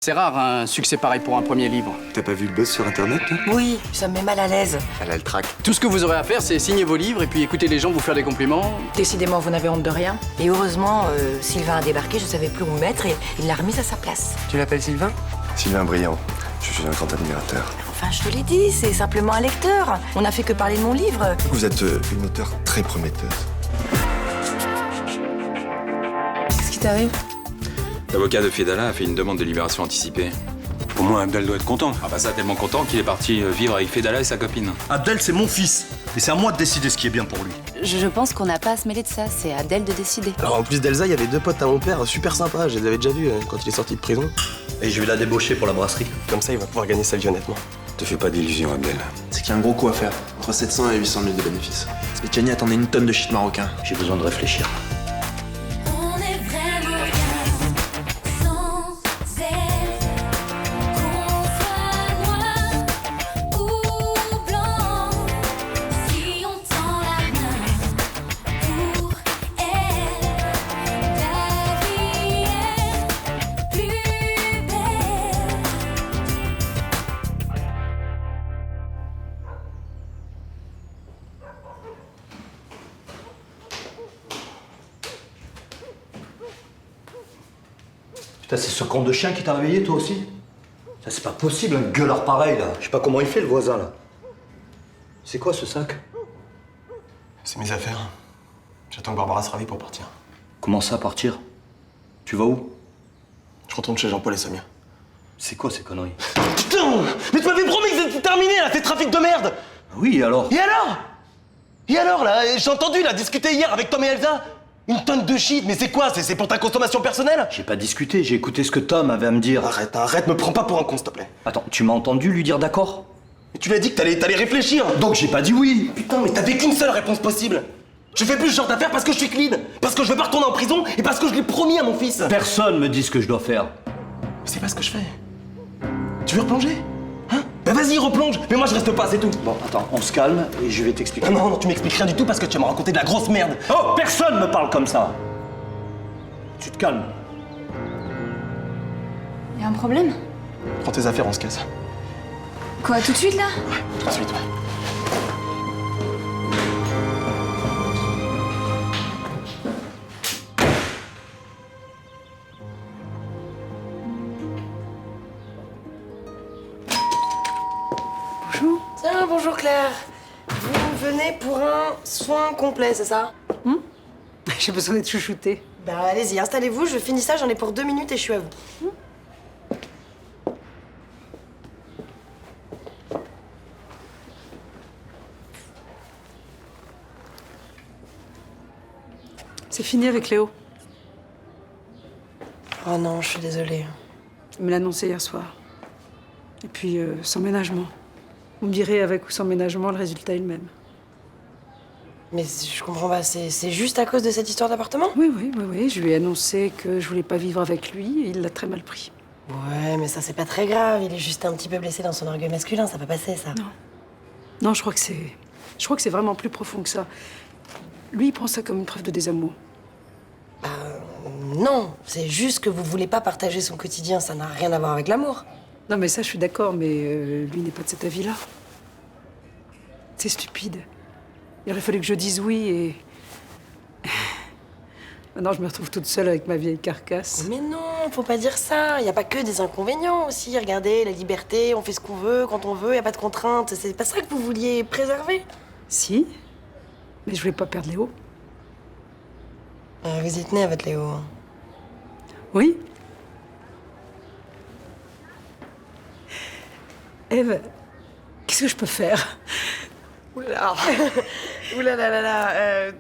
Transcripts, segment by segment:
C'est rare, un succès pareil pour un premier livre. T'as pas vu le buzz sur internet, toi? Oui, ça me met mal à l'aise. Elle a le trac. Tout ce que vous aurez à faire, c'est signer vos livres et puis écouter les gens vous faire des compliments. Décidément, vous n'avez honte de rien. Et heureusement, Sylvain a débarqué, je savais plus où me mettre et il l'a remise à sa place. Tu l'appelles Sylvain? Sylvain Briand. Je suis un grand admirateur. Enfin, je te l'ai dit, c'est simplement un lecteur. On n'a fait que parler de mon livre. Vous êtes une auteure très prometteuse. Qu'est-ce qui t'arrive? L'avocat de Fedala a fait une demande de libération anticipée. Au moins, Abdel doit être content. Ah bah ça, tellement content qu'il est parti vivre avec Fedala et sa copine. Abdel, c'est mon fils. Et c'est à moi de décider ce qui est bien pour lui. Je pense qu'on n'a pas à se mêler de ça, c'est à Adèle de décider. Alors en plus d'Elsa, il y avait deux potes à mon père super sympas, je les avais déjà vus quand il est sorti de prison. Et je vais la débaucher pour la brasserie. Comme ça, il va pouvoir gagner sa vie honnêtement. Te fais pas d'illusions, Abdel. C'est qu'il y a un gros coup à faire. Entre 700 et 800 000 de bénéfices. Spetchani attendait une tonne de shit marocain. J'ai besoin de réfléchir. On est vraiment bien sans elle. Qu'on soit noir ou blanc, si on tend la main pour elle, la vie est plus belle. Putain, c'est ce con de chien qui t'a réveillé, toi aussi? Ça, c'est pas possible, un gueulard pareil, là. Je sais pas comment il fait, le voisin, là. C'est quoi, ce sac? C'est mes affaires. J'attends que Barbara se ravie pour partir. Comment ça, partir? Tu vas où? Je retourne chez Jean-Paul et Samia. C'est quoi, ces conneries? Putain! Mais tu m'avais promis que c'était terminé, là, tes trafics de merde! Oui, et alors? Et alors? Et alors, là? J'ai entendu, là, discuter hier avec Tom et Elsa. Une tonne de shit, mais c'est quoi? C'est pour ta consommation personnelle? J'ai pas discuté, j'ai écouté ce que Tom avait à me dire. Arrête, me prends pas pour un con, s'il te plaît. Attends, tu m'as entendu lui dire d'accord? Mais tu lui as dit que t'allais réfléchir. Donc j'ai pas dit oui! Putain, mais t'avais qu'une seule réponse possible. Je fais plus ce genre d'affaires parce que je suis clean, parce que je veux pas retourner en prison et parce que je l'ai promis à mon fils. Personne me dit ce que je dois faire. C'est pas ce que je fais. Tu veux replonger? Hein? Bah vas-y, replonge. Mais moi je reste pas, c'est tout. Bon, attends, on se calme et je vais t'expliquer. Ah non, tu m'expliques rien du tout parce que tu vas me raconter de la grosse merde. Oh, personne me parle comme ça! Tu te calmes. Y a un problème? Prends tes affaires, on se casse. Quoi, tout de suite là? Tout de suite, ouais. Bonjour. Tiens, bonjour Claire. Vous venez pour un soin complet, c'est ça? J'ai besoin d'être chouchoutée. Bah allez-y, installez-vous, je finis ça, j'en ai pour 2 minutes et je suis à vous. C'est fini avec Léo. Oh non, je suis désolée. Il me l'a annoncé hier soir. Et puis, sans ménagement. Vous me direz, avec ou sans ménagement, le résultat est le même. Mais je comprends pas, c'est juste à cause de cette histoire d'appartement? Oui. Je lui ai annoncé que je voulais pas vivre avec lui et il l'a très mal pris. Ouais, mais ça c'est pas très grave, il est juste un petit peu blessé dans son orgueil masculin, ça va passer ça. Non, je crois que c'est vraiment plus profond que ça. Lui, il prend ça comme une preuve de désamour. Non, c'est juste que vous voulez pas partager son quotidien, ça n'a rien à voir avec l'amour. Non, mais ça, je suis d'accord, mais lui n'est pas de cet avis-là. C'est stupide. Il aurait fallu que je dise oui et... Maintenant, je me retrouve toute seule avec ma vieille carcasse. Mais non, faut pas dire ça, y a pas que des inconvénients aussi, regardez, la liberté, on fait ce qu'on veut, quand on veut, y a pas de contraintes, c'est pas ça que vous vouliez préserver? Si, mais je voulais pas perdre Léo. Vous y tenez à votre Léo. Oui. Ève, qu'est-ce que je peux faire? Oula. Oula là là là.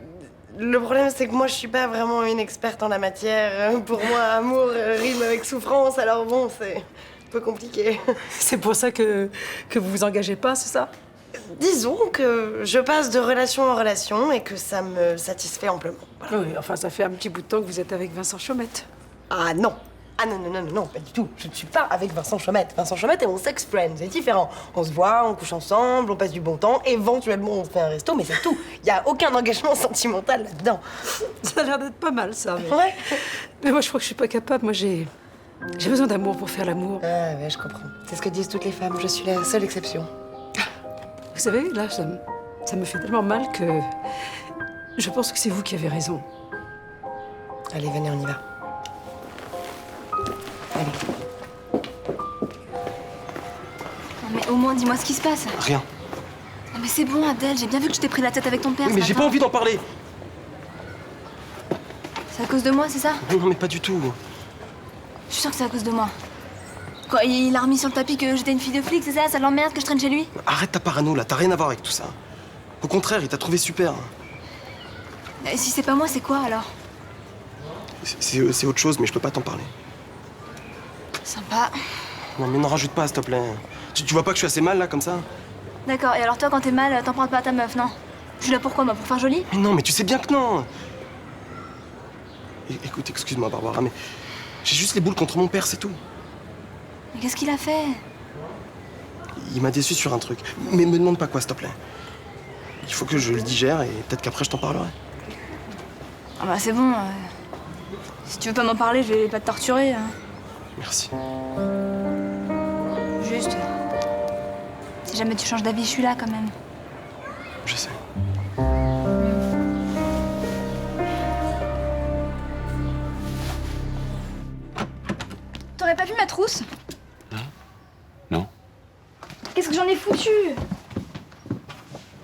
Le problème, c'est que moi, je suis pas vraiment une experte en la matière. Pour moi, amour rime avec souffrance, alors bon, c'est un peu compliqué. C'est pour ça que vous vous engagez pas, c'est ça? Disons que je passe de relation en relation et que ça me satisfait amplement. Voilà. Oui, enfin, ça fait un petit bout de temps que vous êtes avec Vincent Chaumette. Ah non. Ah non, pas du tout. Je ne suis pas avec Vincent Chaumette. Vincent Chaumette est mon sex friend, c'est différent. On se voit, on couche ensemble, on passe du bon temps, éventuellement on se fait un resto, mais c'est tout. Il n'y a aucun engagement sentimental là-dedans. Ça a l'air d'être pas mal, ça. Mais... Ouais. Mais moi, je crois que je suis pas capable. Moi, j'ai J'ai besoin d'amour pour faire l'amour. Ah ouais, je comprends. C'est ce que disent toutes les femmes. Je suis la seule exception. Vous savez, là, ça me fait tellement mal que je pense que c'est vous qui avez raison. Allez, venez, on y va. Allez. Non, mais au moins, dis-moi ce qui se passe. Rien. Non, mais c'est bon, Abdel, j'ai bien vu que tu t'es pris la tête avec ton père. Oui, mais ce j'ai pas matin. envie d'en parler. C'est à cause de moi, c'est ça? Non, mais pas du tout. Je suis sûre que c'est à cause de moi. Quoi, il a remis sur le tapis que j'étais une fille de flic, c'est ça? Ça l'emmerde que je traîne chez lui? Arrête ta parano, là. T'as rien à voir avec tout ça. Au contraire, il t'a trouvé super. Et si c'est pas moi, c'est quoi alors? C'est autre chose, mais je peux pas t'en parler. Sympa. Non, mais n'en rajoute pas, s'il te plaît. Tu vois pas que je suis assez mal, là, comme ça? D'accord, et alors toi, quand t'es mal, t'en parles pas à ta meuf, non? Je suis là pour quoi, moi? Pour faire joli? Mais non, mais tu sais bien que non. Écoute, excuse-moi, Barbara, mais j'ai juste les boules contre mon père, c'est tout. Mais qu'est-ce qu'il a fait? Il m'a déçu sur un truc. Mais me demande pas quoi, s'il te plaît. Il faut que je le digère et peut-être qu'après je t'en parlerai. Ah bah c'est bon. Si tu veux pas m'en parler, je vais pas te torturer. Hein. Merci. Juste. Si jamais tu changes d'avis, je suis là quand même. Je sais. T'aurais pas vu ma trousse? Non. Qu'est-ce que j'en ai foutu?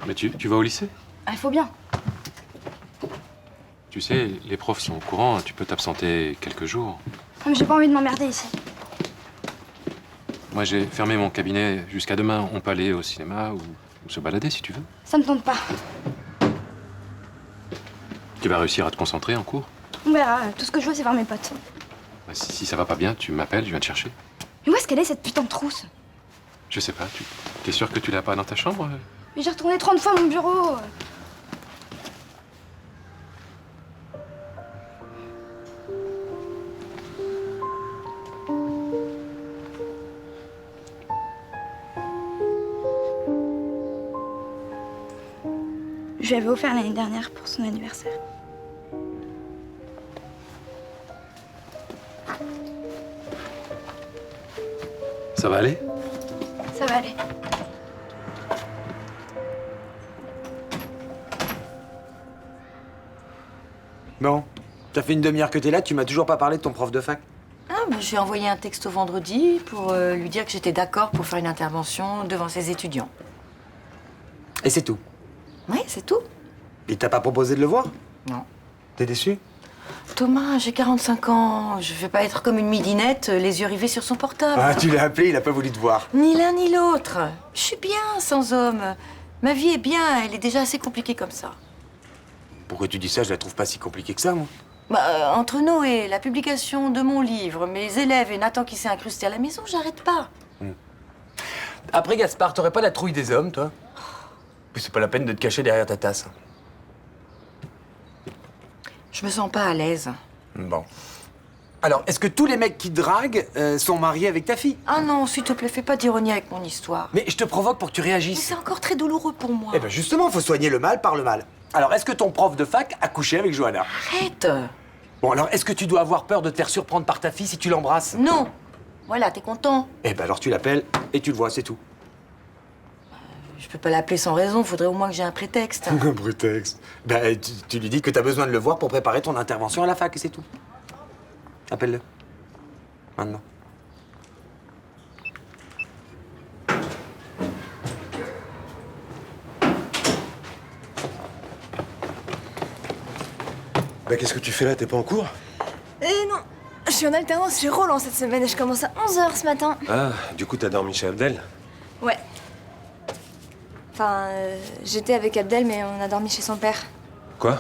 Mais tu vas au lycée? Ah, il faut bien. Tu sais, les profs sont au courant, tu peux t'absenter quelques jours. Ah, mais j'ai pas envie de m'emmerder ici. Moi, j'ai fermé mon cabinet jusqu'à demain. On peut aller au cinéma ou se balader si tu veux. Ça me tente pas. Tu vas réussir à te concentrer en cours. On verra. Tout ce que je veux, c'est voir mes potes. Bah, si ça va pas bien, tu m'appelles, je viens te chercher. Mais où est-ce qu'elle est, cette putain de trousse? Je sais pas, t'es sûr que tu l'as pas dans ta chambre? Mais j'ai retourné 30 fois mon bureau. Je lui avais offert l'année dernière pour son anniversaire. Ça va aller? Ça va aller. Bon, ça fait une demi-heure que t'es là, tu m'as toujours pas parlé de ton prof de fac. Ah, bah, je lui ai envoyé un texto vendredi pour lui dire que j'étais d'accord pour faire une intervention devant ses étudiants. Et c'est tout. Oui, c'est tout. Il t'a pas proposé de le voir? Non. T'es déçu? Thomas, j'ai 45 ans. Je vais pas être comme une midinette, les yeux rivés sur son portable. Ah, tu l'as appelé, il a pas voulu te voir. Ni l'un ni l'autre. Je suis bien sans homme. Ma vie est bien, elle est déjà assez compliquée comme ça. Pourquoi tu dis ça? Je la trouve pas si compliquée que ça, moi. Bah, entre Noé, la publication de mon livre, mes élèves et Nathan qui s'est incrusté à la maison, j'arrête pas. Après, Gaspard, t'aurais pas la trouille des hommes, toi? Puis c'est pas la peine de te cacher derrière ta tasse. Je me sens pas à l'aise. Bon. Alors, est-ce que tous les mecs qui te draguent sont mariés avec ta fille? Ah non, s'il te plaît, fais pas d'ironie avec mon histoire. Mais je te provoque pour que tu Mais réagisses. c'est encore très douloureux pour moi. Eh ben justement, faut soigner le mal par le mal. Alors, est-ce que ton prof de fac a couché avec Johanna? Arrête! Bon, alors, est-ce que tu dois avoir peur de te faire surprendre par ta fille si tu l'embrasses? Non! Voilà, t'es content? Eh ben alors tu l'appelles et tu le vois, c'est tout. Je peux pas l'appeler sans raison, faudrait au moins que j'ai un prétexte. Un prétexte. Ben, tu lui dis que t'as besoin de le voir pour préparer ton intervention à la fac et c'est tout. Appelle-le. Maintenant. Bah qu'est-ce que tu fais là? T'es pas en cours? Non, je suis en alternance chez Roland cette semaine et je commence à 11h ce matin. Ah, du coup t'as dormi chez Abdel? Ouais. Enfin, j'étais avec Abdel, mais on a dormi chez son père. Quoi?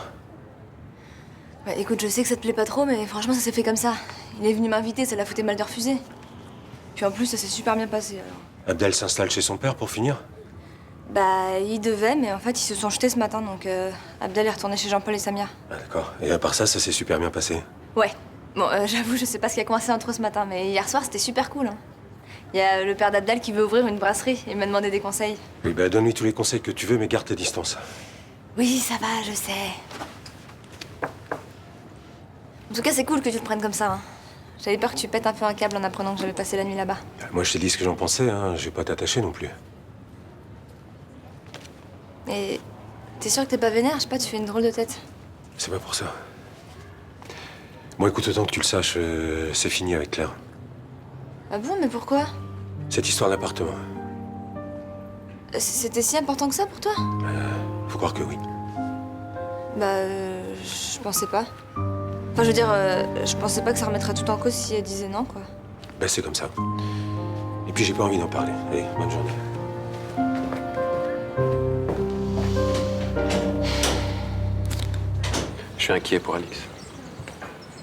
Bah écoute, je sais que ça te plaît pas trop, mais franchement, ça s'est fait comme ça. Il est venu m'inviter, ça l'a fouté mal de refuser. Puis en plus, ça s'est super bien passé, alors. Abdel s'installe chez son père pour finir? Bah, il devait, mais en fait, ils se sont jetés ce matin, donc Abdel est retourné chez Jean-Paul et Samia. Ah d'accord. Et à part ça, ça s'est super bien passé. Ouais. Bon, j'avoue, je sais pas ce qui a coincé entre eux ce matin, mais hier soir, c'était super cool, hein. Il y a le père d'Abdel qui veut ouvrir une brasserie et m'a demandé des conseils. Oui, bah donne-lui tous les conseils que tu veux, mais garde tes distances. Oui, ça va, je sais. En tout cas, c'est cool que tu le prennes comme ça, hein. J'avais peur que tu pètes un peu un câble en apprenant que j'avais passé la nuit là-bas. Moi, je t'ai dit ce que j'en pensais, hein. Je vais pas t'attacher non plus. Mais t'es sûr que t'es pas vénère? Je sais pas, tu fais une drôle de tête. C'est pas pour ça. Bon, écoute, autant que tu le saches, c'est fini avec Claire. Ah bon, mais pourquoi? Cette histoire d'appartement. C'était si important que ça pour toi? Faut croire que oui. Bah, je pensais pas. Enfin, je veux dire, je pensais pas que ça remettrait tout en cause si elle disait non, quoi. Ben, c'est comme ça. Et puis, j'ai pas envie d'en parler. Allez, bonne journée. Je suis inquiet pour Alix.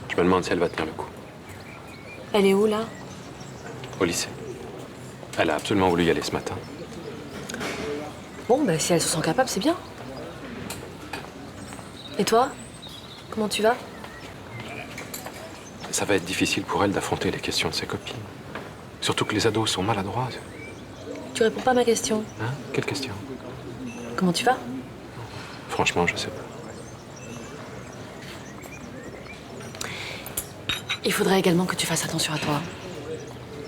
Je me demande si elle va tenir le coup. Elle est où, là? Au lycée. Elle a absolument voulu y aller ce matin. Bon, bah, si elle se sent capable, c'est bien. Et toi? Comment tu vas? Ça va être difficile pour elle d'affronter les questions de ses copines. Surtout que les ados sont maladroits. Tu réponds pas à ma question. Hein? Quelle question? Comment tu vas? Franchement, je sais pas. Il faudrait également que tu fasses attention à toi.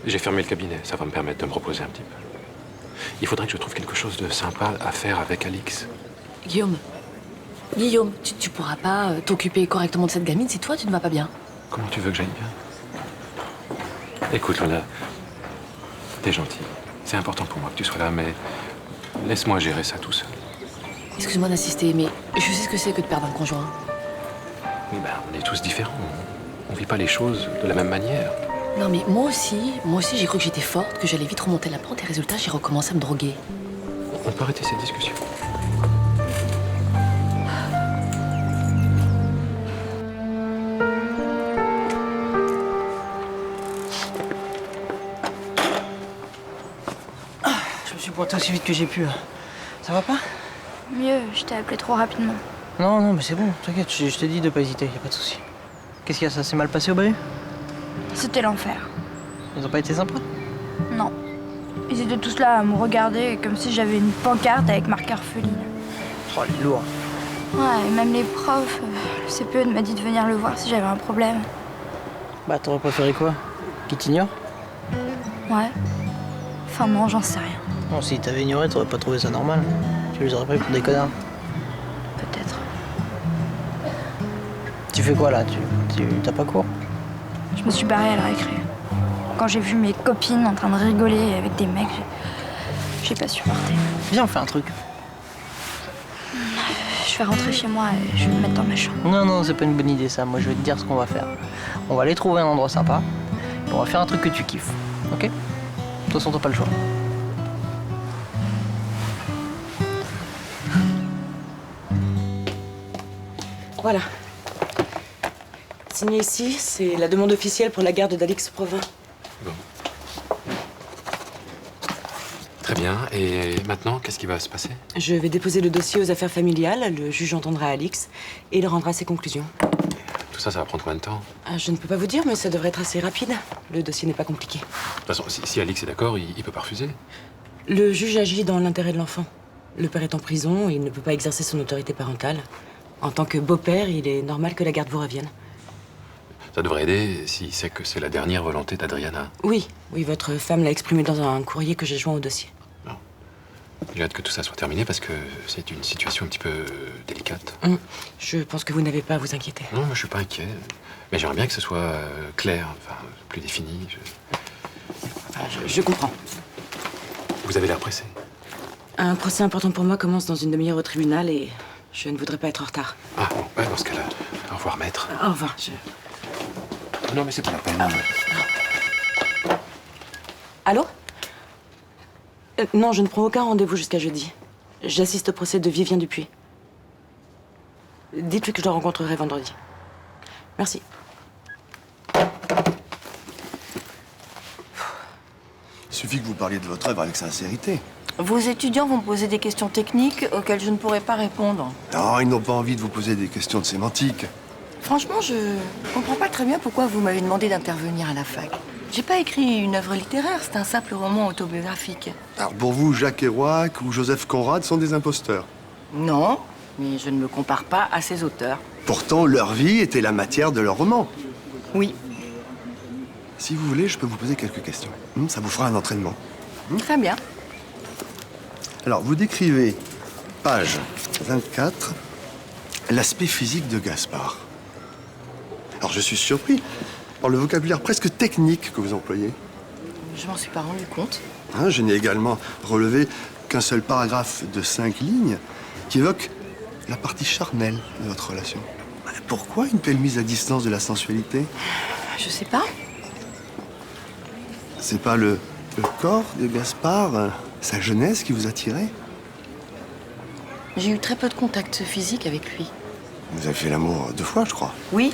J'ai fermé le cabinet, ça va me permettre de me reposer un petit peu. Il faudrait que je trouve quelque chose de sympa à faire avec Alix. Guillaume, tu pourras pas t'occuper correctement de cette gamine si toi, tu ne vas pas bien. Comment tu veux que j'aille bien? Écoute, Luna, t'es gentille. C'est important pour moi que tu sois là, mais laisse-moi gérer ça tout seul. Excuse-moi d'insister, mais je sais ce que c'est que de perdre un conjoint. Oui, ben, on est tous différents. On vit pas les choses de la même manière. Non, mais moi aussi, j'ai cru que j'étais forte, que j'allais vite remonter la pente et résultat, j'ai recommencé à me droguer. On peut arrêter cette discussion. Je me suis pointé aussi vite que j'ai pu. Ça va pas? Mieux, je t'ai appelé trop rapidement. Non, mais c'est bon, t'inquiète, je t'ai dit de pas hésiter, y a pas de souci. Qu'est-ce qu'il y a, ça s'est mal passé au bahut? C'était l'enfer. Ils ont pas été sympas? Non. Ils étaient tous là à me regarder comme si j'avais une pancarte avec marqué orpheline. Oh, les lourds. Ouais, et même les profs, le CPE m'a dit de venir le voir si j'avais un problème. Bah, t'aurais préféré quoi? Qu'ils t'ignorent? Ouais. Enfin non, j'en sais rien. Bon, si t'avais ignoré, t'aurais pas trouvé ça normal. Tu les aurais pris pour des connards. Peut-être. Tu fais quoi là? T'as pas cours? Je me suis barrée à la récré. Quand j'ai vu mes copines en train de rigoler avec des mecs, j'ai pas supporté. Viens, on fait un truc. Je vais rentrer chez moi et je vais me mettre dans ma chambre. Non, c'est pas une bonne idée ça. Moi, je vais te dire ce qu'on va faire. On va aller trouver un endroit sympa. Et on va faire un truc que tu kiffes. Ok? De toute façon, t'as pas le choix. Voilà. Signé ici, c'est la demande officielle pour la garde d'Alix Provin. Bon. Très bien. Et maintenant, qu'est-ce qui va se passer? Je vais déposer le dossier aux affaires familiales, le juge entendra Alix et il rendra ses conclusions. Tout ça, ça va prendre combien de temps? Je ne peux pas vous dire, mais ça devrait être assez rapide. Le dossier n'est pas compliqué. De toute façon, si Alix est d'accord, il peut pas refuser. Le juge agit dans l'intérêt de l'enfant. Le père est en prison, il ne peut pas exercer son autorité parentale. En tant que beau-père, il est normal que la garde vous revienne. Ça devrait aider s'il sait que c'est la dernière volonté d'Adriana. Oui, votre femme l'a exprimé dans un courrier que j'ai joint au dossier. J'ai hâte que tout ça soit terminé parce que c'est une situation un petit peu délicate. Je pense que vous n'avez pas à vous inquiéter. Non, moi je suis pas inquiet. Mais j'aimerais bien que ce soit clair, enfin, plus défini. Je comprends. Vous avez l'air pressé. Un procès important pour moi commence dans une demi-heure au tribunal et je ne voudrais pas être en retard. Ah, bon, ouais, dans ce cas-là, au revoir, maître. Au revoir, Non, mais c'est pas la peine. Allô? Non, je ne prends aucun rendez-vous jusqu'à jeudi. J'assiste au procès de Vivien Dupuis. Dites-lui que je le rencontrerai vendredi. Merci. Il suffit que vous parliez de votre œuvre avec sincérité. Vos étudiants vont poser des questions techniques auxquelles je ne pourrai pas répondre. Non, ils n'ont pas envie de vous poser des questions de sémantique. Franchement, je comprends pas très bien pourquoi vous m'avez demandé d'intervenir à la fac. J'ai pas écrit une œuvre littéraire, c'est un simple roman autobiographique. Alors pour vous, Jacques Kerouac ou Joseph Conrad sont des imposteurs. Non, mais je ne me compare pas à ces auteurs. Pourtant, leur vie était la matière de leur roman. Oui. Si vous voulez, je peux vous poser quelques questions. Ça vous fera un entraînement. Très bien. Alors, vous décrivez, page 24, l'aspect physique de Gaspard. Alors, je suis surpris par le vocabulaire presque technique que vous employez. Je m'en suis pas rendu compte. Hein, je n'ai également relevé qu'un seul paragraphe de 5 lignes qui évoque la partie charnelle de votre relation. Pourquoi une telle mise à distance de la sensualité? Je sais pas. C'est pas le corps de Gaspard, sa jeunesse qui vous attirait? J'ai eu très peu de contact physique avec lui. Vous avez fait l'amour 2 fois, je crois. Oui,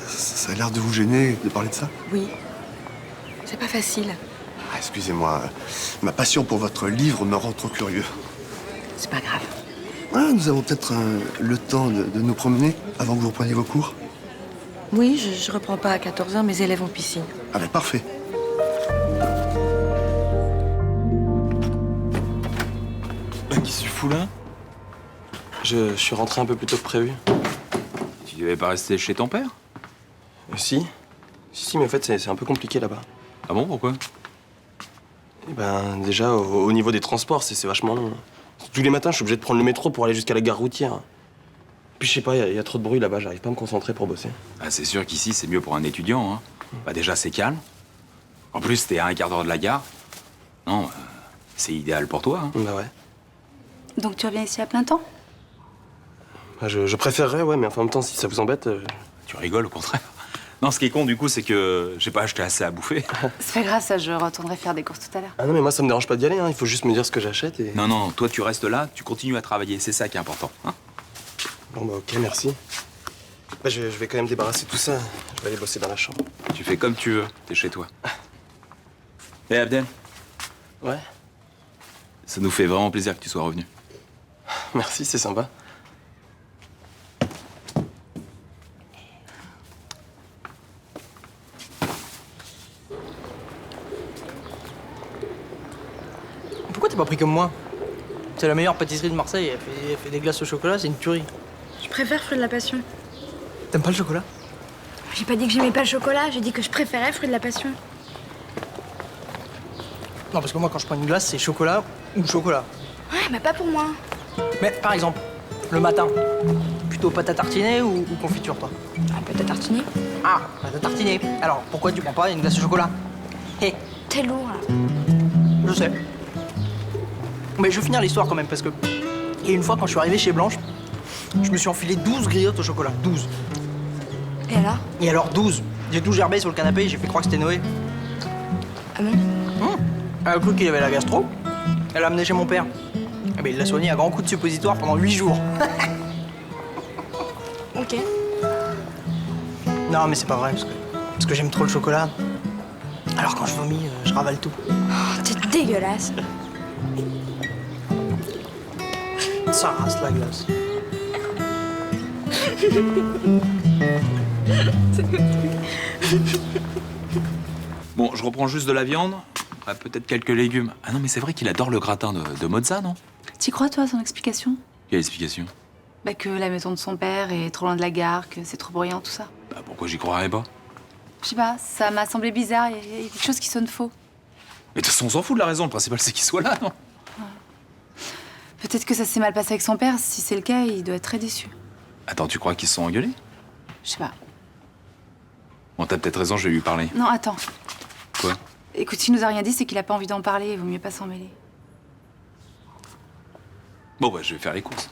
Ça a l'air de vous gêner de parler de ça. oui. C'est pas facile. Ah, excusez-moi, ma passion pour votre livre me rend trop curieux. C'est pas grave. Ah, nous avons peut-être le temps de nous promener avant que vous repreniez vos cours. Oui, je reprends pas à 14h, mes élèves en piscine. Ah ben parfait. Qu'est-ce que tu fous là? Je suis rentré un peu plus tôt que prévu. Tu devais pas rester chez ton père? Si. Si, mais en fait, c'est un peu compliqué là-bas. Ah bon, pourquoi? Eh ben, déjà, au niveau des transports, c'est vachement long. Tous les matins, je suis obligé de prendre le métro pour aller jusqu'à la gare routière. Puis, je sais pas, il y a trop de bruit là-bas, j'arrive pas à me concentrer pour bosser. Ah, c'est sûr qu'ici, c'est mieux pour un étudiant. Hein. Bah, déjà, c'est calme. En plus, t'es à 1/4 d'heure de la gare. Non, c'est idéal pour toi. Hein. Bah ouais. Donc tu reviens ici à plein temps? Bah, je préférerais, ouais, mais enfin, en même temps, si ça vous embête... Tu rigoles, au contraire. Non, ce qui est con, du coup, c'est que j'ai pas acheté assez à bouffer. C'est pas grave, ça, je retournerai faire des courses tout à l'heure. Ah non, mais moi, ça me dérange pas d'y aller, hein. Il faut juste me dire ce que j'achète et... Non, non, toi, tu restes là, tu continues à travailler. C'est ça qui est important. Hein. Bon, bah, ok, merci. Bah, je vais quand même débarrasser tout ça. Je vais aller bosser dans la chambre. Tu fais comme tu veux, t'es chez toi. Hé, Abdel. Ouais? Ça nous fait vraiment plaisir que tu sois revenu. Merci, c'est sympa. Pourquoi t'es pas pris comme moi? C'est la meilleure pâtisserie de Marseille, elle fait des glaces au chocolat, c'est une tuerie. Je préfère Fruit de la Passion. T'aimes pas le chocolat? J'ai pas dit que j'aimais pas le chocolat, j'ai dit que je préférais Fruit de la Passion. Non, parce que moi, quand je prends une glace, c'est chocolat ou chocolat. Ouais, mais pas pour moi. Mais par exemple, le matin, plutôt pâte à tartiner ou confiture, toi? Ah, pâte à tartiner. Ah, pâte à tartiner. Alors, pourquoi tu prends pas une glace au chocolat? Hé, T'es lourd, là. je sais. Mais je veux finir l'histoire quand même, parce que... Il y a une fois, quand je suis arrivé chez Blanche, je me suis enfilé 12 griottes au chocolat. 12. Et alors? Et alors, 12. J'ai tout gerbé sur le canapé et j'ai fait croire que c'était Noé. Ah bon? Elle a cru qu'il avait la gastro. Elle l'a amené chez mon père. Eh ben, il l'a soigné à grands coups de suppositoire pendant 8 jours. Ok. Non, mais c'est pas vrai, parce que j'aime trop le chocolat. Alors quand je vomis, je ravale tout. Oh, t'es dégueulasse. Ça rase la glace. Bon, je reprends juste de la viande, peut-être quelques légumes. Ah non, mais c'est vrai qu'il adore le gratin de mozza, non? T'y crois, toi, à son explication? Quelle explication? Bah, que la maison de son père est trop loin de la gare, que c'est trop bruyant, tout ça. Bah, pourquoi j'y croirais pas? Je sais pas, ça m'a semblé bizarre, il y a quelque chose qui sonne faux. Mais de toute façon, on s'en fout de la raison, le principal c'est qu'il soit là, non? Peut-être que ça s'est mal passé avec son père, si c'est le cas, il doit être très déçu. Attends, tu crois qu'ils se sont engueulés? Je sais pas. Bon, t'as peut-être raison, je vais lui parler. Non, attends. Quoi? Écoute, s'il nous a rien dit, c'est qu'il a pas envie d'en parler, il vaut mieux pas s'en mêler. Bon, bah, je vais faire les courses.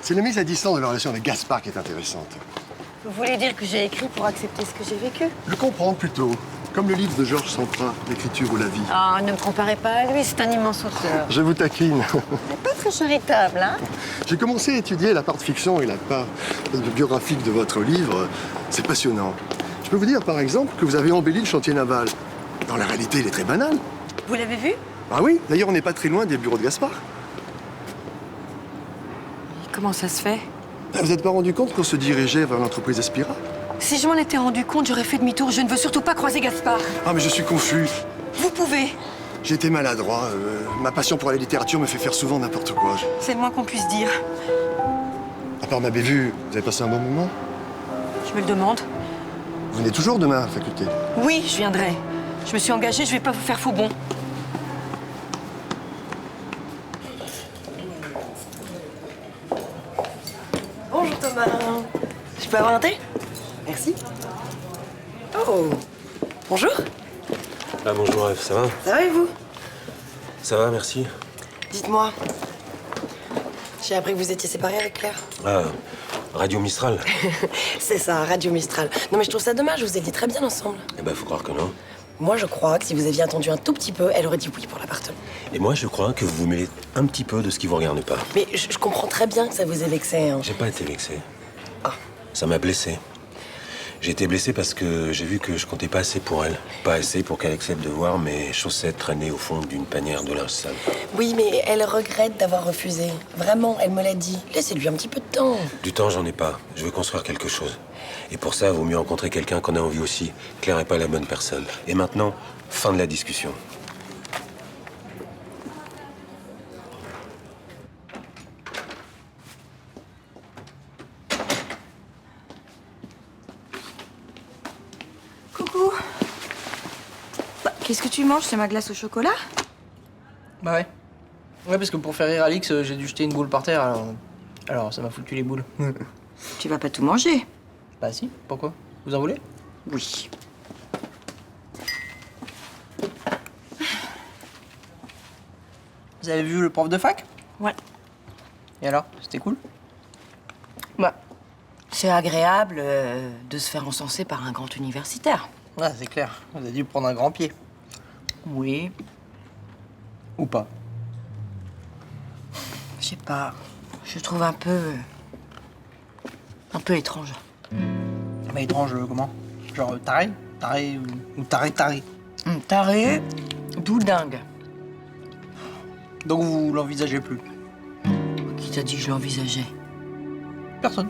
C'est la mise à distance de la relation avec Gaspard qui est intéressante. Vous voulez dire que j'ai écrit pour accepter ce que j'ai vécu? Le comprendre plutôt. Comme le livre de Georges Semprin, L'écriture ou la vie. Ah, ne me comparez pas à lui, c'est un immense auteur. Je vous taquine. C'est pas très charitable, hein? J'ai commencé à étudier la part de fiction et la part biographique de votre livre. C'est passionnant. Je peux vous dire, par exemple, que vous avez embelli le chantier naval. Dans la réalité, il est très banal. Vous l'avez vu? Ah oui, d'ailleurs, on n'est pas très loin des bureaux de Gaspard. Comment ça se fait? Vous n'êtes pas rendu compte qu'on se dirigeait vers l'entreprise Aspira? Si je m'en étais rendu compte, j'aurais fait demi-tour. Je ne veux surtout pas croiser Gaspard. Ah, mais je suis confus. Vous pouvez. J'ai été maladroit. Ma passion pour la littérature me fait faire souvent n'importe quoi. C'est le moins qu'on puisse dire. À part ma bévue, vous avez passé un bon moment? Je me le demande. Vous venez toujours demain à la faculté? Oui, je viendrai. Je me suis engagée, je vais pas vous faire faux bon. Bonjour Thomas. Je peux avoir un thé? Merci. Oh. Bonjour. Ah bonjour Eve, ça va? Ça va et vous? Ça va, merci. Dites-moi. J'ai appris que vous étiez séparés avec Claire. Ah, Radio Mistral. C'est ça, Radio Mistral. Non mais je trouve ça dommage, vous étiez très bien ensemble. Eh ben, faut croire que non. Moi je crois que si vous aviez attendu un tout petit peu, elle aurait dit oui pour l'appartement. Et moi, je crois que vous vous mêlez un petit peu de ce qui vous regarde pas. Mais je comprends très bien que ça vous ait vexé. Hein. J'ai pas été vexé. Ça m'a blessé. J'ai été blessé parce que j'ai vu que je comptais pas assez pour elle. Pas assez pour qu'elle accepte de voir mes chaussettes traîner au fond d'une panière de linge sale. Oui, mais elle regrette d'avoir refusé. Vraiment, elle me l'a dit. Laissez-lui un petit peu de temps. Du temps, j'en ai pas. Je veux construire quelque chose. Et pour ça, il vaut mieux rencontrer quelqu'un qu'on a envie aussi. Claire est pas la bonne personne. Et maintenant, fin de la discussion. Coucou. Bah, qu'est-ce que tu manges? C'est ma glace au chocolat? Bah ouais. Ouais, parce que pour faire rire Alix, j'ai dû jeter une boule par terre, alors ça m'a foutu les boules. Tu vas pas tout manger? Bah si, pourquoi? Vous en voulez? Oui. Vous avez vu le prof de fac? Ouais. Et alors, c'était cool? Bah, c'est agréable de se faire encenser par un grand universitaire. Ouais, c'est clair. Vous avez dû prendre un grand pied. Oui. Ou pas? Je sais pas. Je trouve un peu étrange. Bah étrange, comment? Genre taré? Taré ou taré? Taré, d'où dingue. Donc vous l'envisagez plus? Qui t'a dit que je l'envisageais? Personne.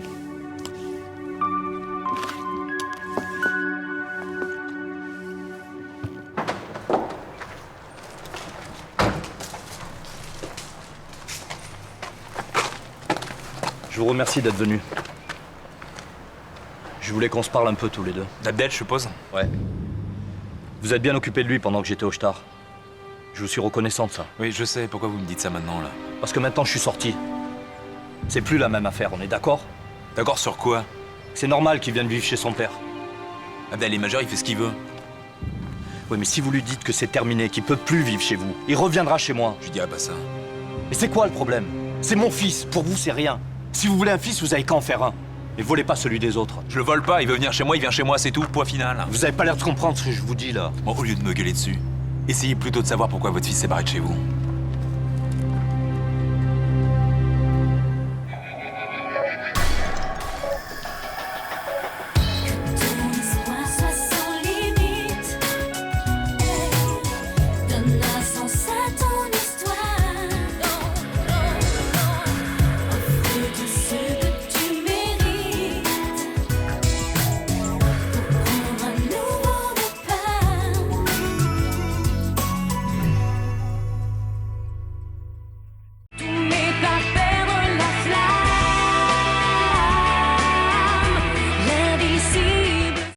Je vous remercie d'être venu. Je voulais qu'on se parle un peu tous les deux. Abdel, je suppose? Ouais. Vous êtes bien occupé de lui pendant que j'étais au Star. Je vous suis reconnaissant de ça. Oui, je sais. Pourquoi vous me dites ça maintenant, là? Parce que maintenant, je suis sorti. C'est plus la même affaire, on est d'accord? D'accord sur quoi? C'est normal qu'il vienne vivre chez son père. Abdel est majeur, il fait ce qu'il veut. Oui, mais si vous lui dites que c'est terminé, qu'il peut plus vivre chez vous, il reviendra chez moi. Je dirais pas ça. Mais c'est quoi le problème? C'est mon fils. Pour vous, c'est rien. Si vous voulez un fils, vous avez qu'à en faire un. Et volez pas celui des autres. Je le vole pas, il veut venir chez moi, il vient chez moi, c'est tout, point final. Vous avez pas l'air de comprendre ce que je vous dis, là. Bon, au lieu de me gueuler dessus, essayez plutôt de savoir pourquoi votre fils s'est barré de chez vous.